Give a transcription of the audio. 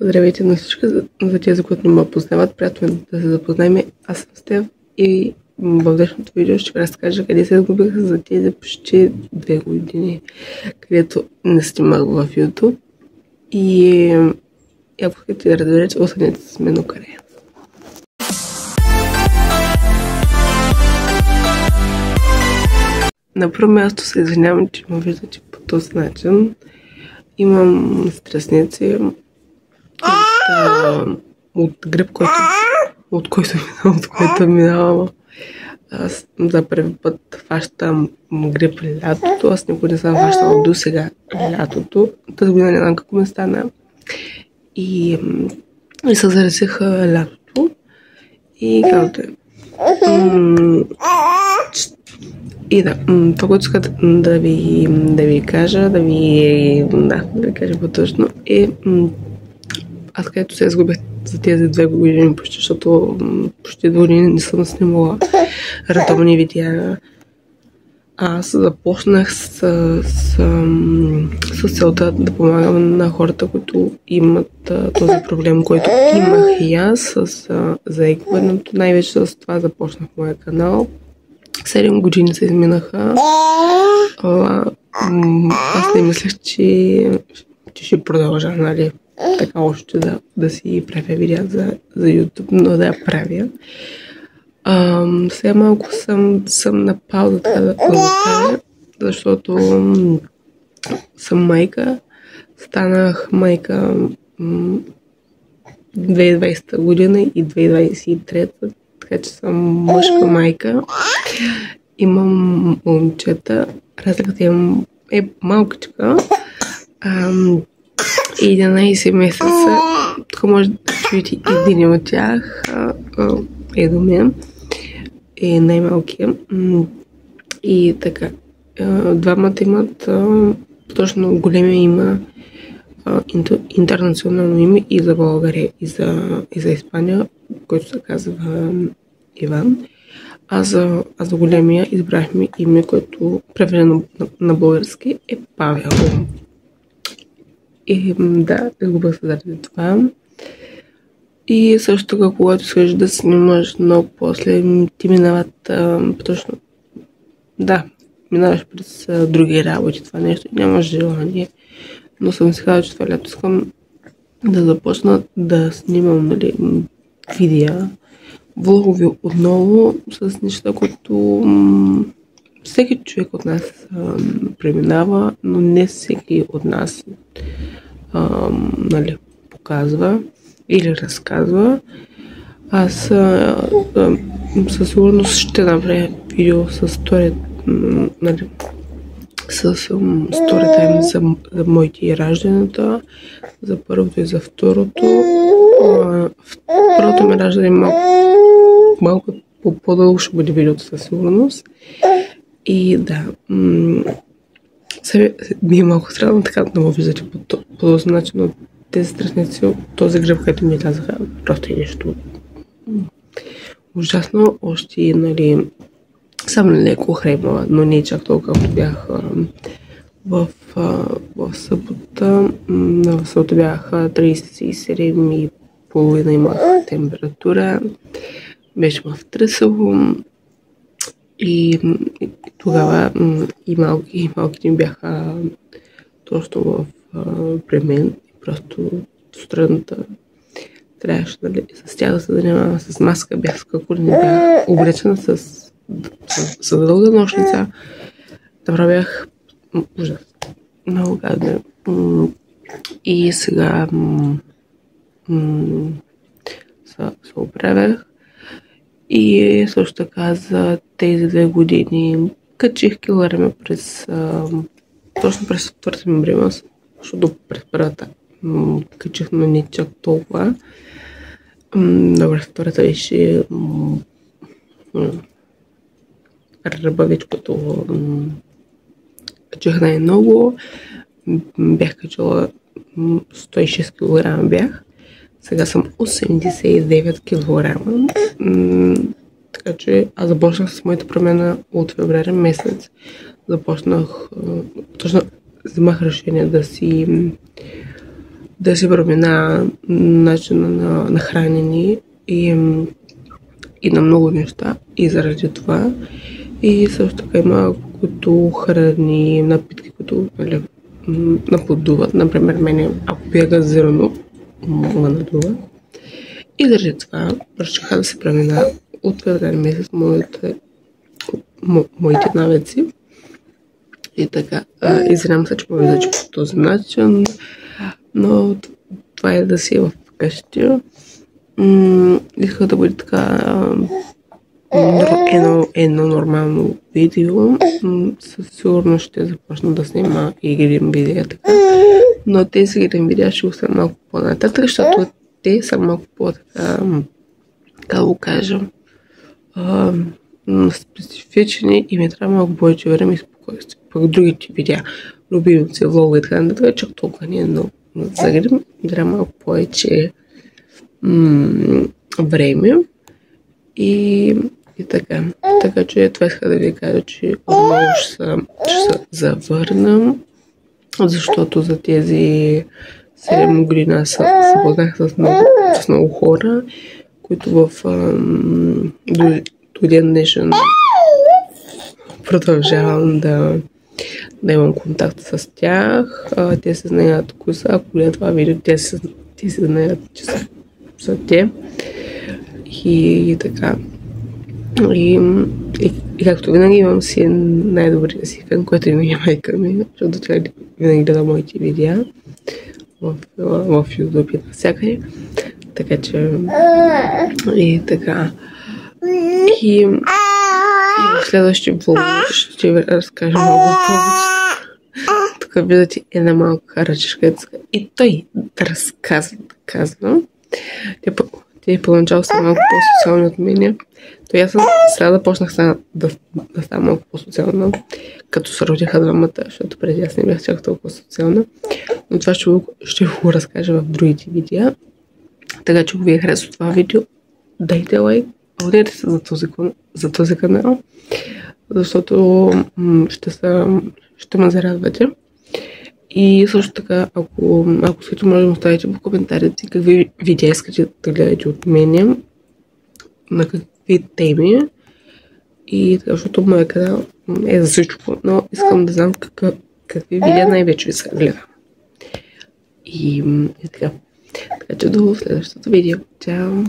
Здравейте на всички, за тези, които не ме познават, приятно да се запознаем. Аз съм Стев и в днешното видео ще ви разкажа къде се изгубих за тези почти 2 години, където не снимах в YouTube. И ако искате да разберете, останете с мен до края. На първо място се извинявам, че ме виждате по този начин. Имам стресници от грип, от който минавам. Аз за първи път фащам грип лятото. Аз никога не съм фащала до сега лятото. Тази година не знам какво ми стана. И се заразих лятото. И както е. И да, това, което иска да ви кажа, да ви кажа по-точно е аз където се изгубих за тези 2 години, защото почти 2 години не съм снимала редовни видеа. Аз започнах с целта да помагам на хората, които имат този проблем, който имах и аз с заигването. Най-вече с това започнах моя канал. 7 години се изминаха. Аз не мислех, че ще продължа, нали, така още да си правя видеа за YouTube, но да я правя. Сега малко съм на пауза, така да кажа, защото съм майка. Станах майка 2020 година и 2023, така че съм мъжка майка. Имам момчета, разликата им е малкичка, 11 месеца. Тук може да чуете един от тях, е до мен, е най-малкият. И така, двамата имат точно големия има интернационално име и за България, и за Испания, който се казва Иван. А за големия избрахме име, което преведено на български е Павел. И да, изгубих се заради това. И също така, когато искаш да снимаш, но после ти минават точно. Да, минаваш през други работи, това нещо, нямаш желание. Но съм си казала, че това лято искам да започна да снимам, нали, видеа, влогови отново с неща, които всеки човек от нас преминава, но не всеки от нас нали, показва или разказва. Аз със сигурност ще направя видео с сторит, нали, с сторитайм за моите раждането, за първото и за второто. Първото ми раждане малко по-дълго ще бъде видеото със сигурност. И да, ми е малко странно така да му виждате по този начин, но тези страници от този гръб, който ми казаха, просто е нещо ужасно. Още, нали, съм леко хребнала, но не чак толкова, както бях в събота. В събота бях 37,5 имах температура. Беше в тръсово. И тогава и малките ми бяха точно при мен. Просто сутринта трябваше, нали, с тях да се занимавам с маска. Бях с какурни, бях облечена с дълга нощница. Добре, бях ужас. Много гадно. И сега се оправях. И също така за тези 2 години качих килограми точно през втората ми време, защото през първата качих, но не чак толкова. Добре, втората беше ръба вече, като качих най-много. Бях качила 106 кг бях. Сега съм 89 кг. Така че аз започнах с моята промяна от февруари месец. Започнах, точно вземах решение да се промена начина на хранене и на много неща. И заради това. И също така има като храни, напитки, които наподуват. Например, мене, ако пия газирано, ме надува. И заради това решиха да се премина от февруари месец моите навици. И така, извинявам се, че поведачи по този начин, но това е да си е в къщи. Исках да бъде така едно нормално видео. Със сигурност ще започна да снима и грим видео така. Но тези грим видео ще оставя малко по-нататък, защото те са малко по-така, как го кажа, специфични и ми трябва малко повече време и спокойствие. Пък другите видео, любимци, влога и така нататък, чак толкова не е много. За грим трябва малко повече време и така. Така че това иска да ви кажа, че отново ще се завърнам, защото за тези 7 години се запознах с много хора, които до ден днешен продължавам да имам контакт с тях. Те се знаят кои са, ако гледат това видео, те се знаят, че са те. И така. И както винаги имам си най-добрия си фен, който има майка ми, защото тя винаги гледа моите видеа в YouTube и навсякъде. Така че и така. И в следващия влог ще ви разкажа много повече. Тук виждате една малка ръчешка и той да казва. Те поначало са малко по-социални от мене. То аз сега да почнах да стана малко по-социална, като се родиха двамата, защото преди аз не бях чак толкова социална. Но това ще го разкажа в другите видеа. Така че ако ви е харесало това видео, дайте лайк, абонирайте се за този канал, защото ще ме зарадвате. И също така, ако искате, може да оставите в коментарите какви видеа искате да гледате от мене, на какви теми. И така, защото моя канал е за всичко, но искам да знам какви видеа най-вече ви се гледам. И така. Така че до следващото видео. Чао!